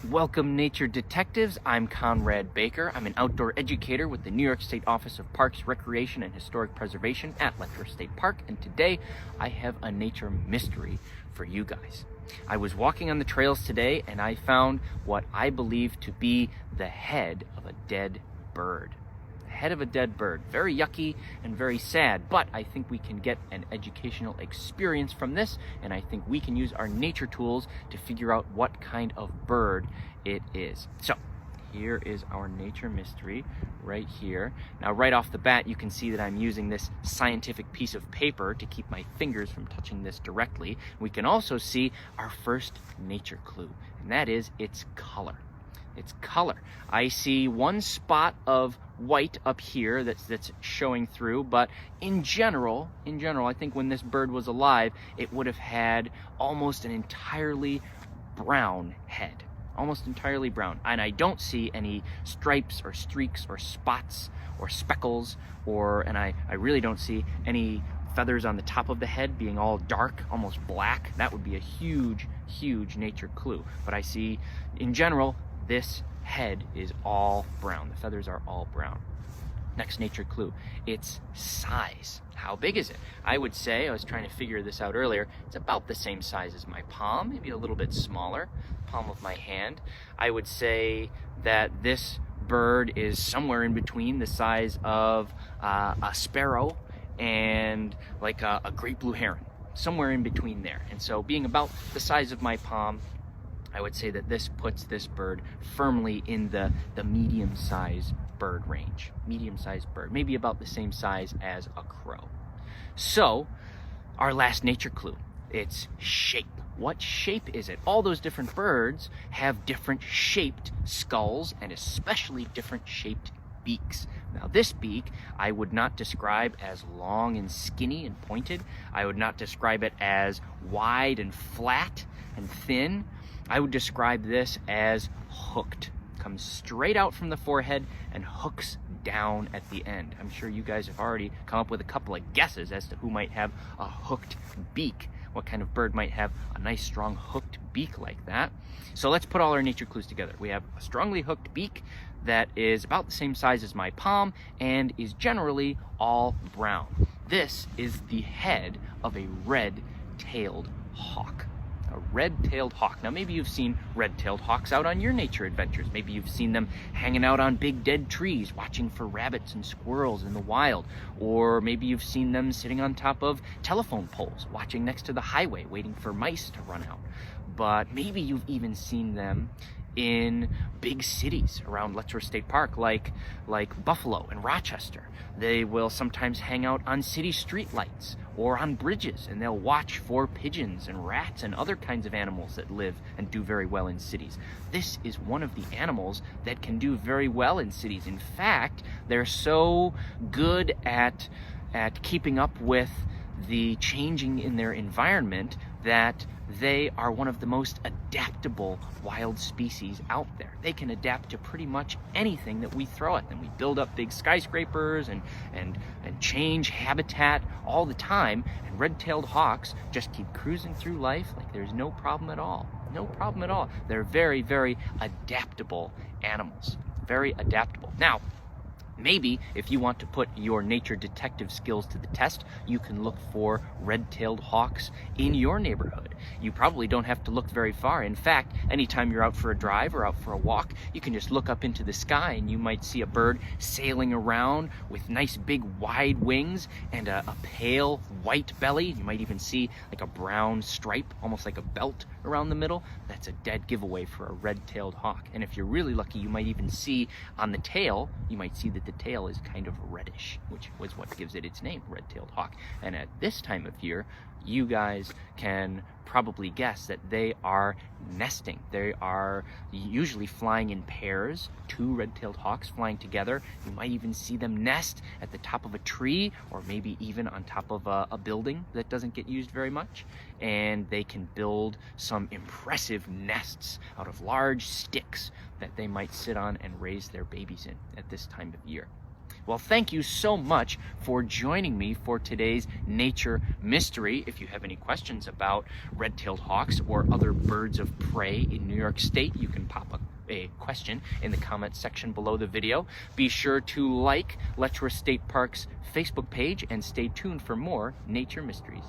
Welcome, nature detectives. I'm Conrad Baker. I'm an outdoor educator with the New York State Office of Parks, Recreation, and Historic Preservation at Letchworth State Park, and today I have a nature mystery for you guys. I was walking on the trails today and I found what I believe to be the head of a dead bird. Head of a dead bird. Very yucky and very sad, but I think we can get an educational experience from this, and I think we can use our nature tools to figure out what kind of bird it is. So here is our nature mystery right here. Now right off the bat you can see that I'm using this scientific piece of paper to keep my fingers from touching this directly. We can also see our first nature clue, and that is its color. Its color. I see one spot of white up here that's showing through, but in general, I think when this bird was alive, it would have had almost an entirely brown head. Almost entirely brown. And I don't see any stripes or streaks or spots or speckles, and I really don't see any feathers on the top of the head being all dark, almost black. That would be a huge, huge nature clue. But I see, in general, this head is all brown. The feathers are all brown. Next nature clue, its size. How big is it? I would say, I was trying to figure this out earlier, it's about the same size as my palm, maybe a little bit smaller, palm of my hand. I would say that this bird is somewhere in between the size of a sparrow and like a great blue heron, somewhere in between there. And so being about the size of my palm, I would say that this puts this bird firmly in the medium-sized bird range. Medium-sized bird, maybe about the same size as a crow. So, our last nature clue, its shape. What shape is it? All those different birds have different shaped skulls and especially different shaped beaks. Now this beak, I would not describe as long and skinny and pointed. I would not describe it as wide and flat and thin. I would describe this as hooked. Comes straight out from the forehead and hooks down at the end. I'm sure you guys have already come up with a couple of guesses as to who might have a hooked beak. What kind of bird might have a nice strong hooked beak like that? So let's put all our nature clues together. We have a strongly hooked beak that is about the same size as my palm and is generally all brown. This is the head of a red-tailed hawk. A red-tailed hawk. Now maybe you've seen red-tailed hawks out on your nature adventures. Maybe you've seen them hanging out on big dead trees watching for rabbits and squirrels in the wild. Or maybe you've seen them sitting on top of telephone poles watching next to the highway waiting for mice to run out. But maybe you've even seen them in big cities around Letchworth State Park like Buffalo and Rochester. They will sometimes hang out on city streetlights or on bridges, and they'll watch for pigeons and rats and other kinds of animals that live and do very well in cities. This is one of the animals that can do very well in cities. In fact, they're so good at keeping up with the changing in their environment that they are one of the most adaptable wild species out there. They can adapt to pretty much anything that we throw at them. We build up big skyscrapers and change habitat all the time, and red-tailed hawks just keep cruising through life like there's no problem at all. No problem at all. They're very, very adaptable animals. Very adaptable. Now, maybe if you want to put your nature detective skills to the test, you can look for red-tailed hawks in your neighborhood. You probably don't have to look very far. In fact, anytime you're out for a drive or out for a walk, you can just look up into the sky and you might see a bird sailing around with nice big wide wings and a pale white belly. You might even see like a brown stripe, almost like a belt around the middle. That's a dead giveaway for a red-tailed hawk. And if you're really lucky, you might even see on the tail, you might see that the tail is kind of reddish, which was what gives it its name, red-tailed hawk. And at this time of year, you guys can probably guess that they are nesting. They are usually flying in pairs, two red-tailed hawks flying together. You might even see them nest at the top of a tree or maybe even on top of a building that doesn't get used very much. And they can build some impressive nests out of large sticks that they might sit on and raise their babies in at this time of year. Well, thank you so much for joining me for today's nature mystery. If you have any questions about red-tailed hawks or other birds of prey in New York State, you can pop a question in the comment section below the video. Be sure to like Letchworth State Park's Facebook page and stay tuned for more nature mysteries.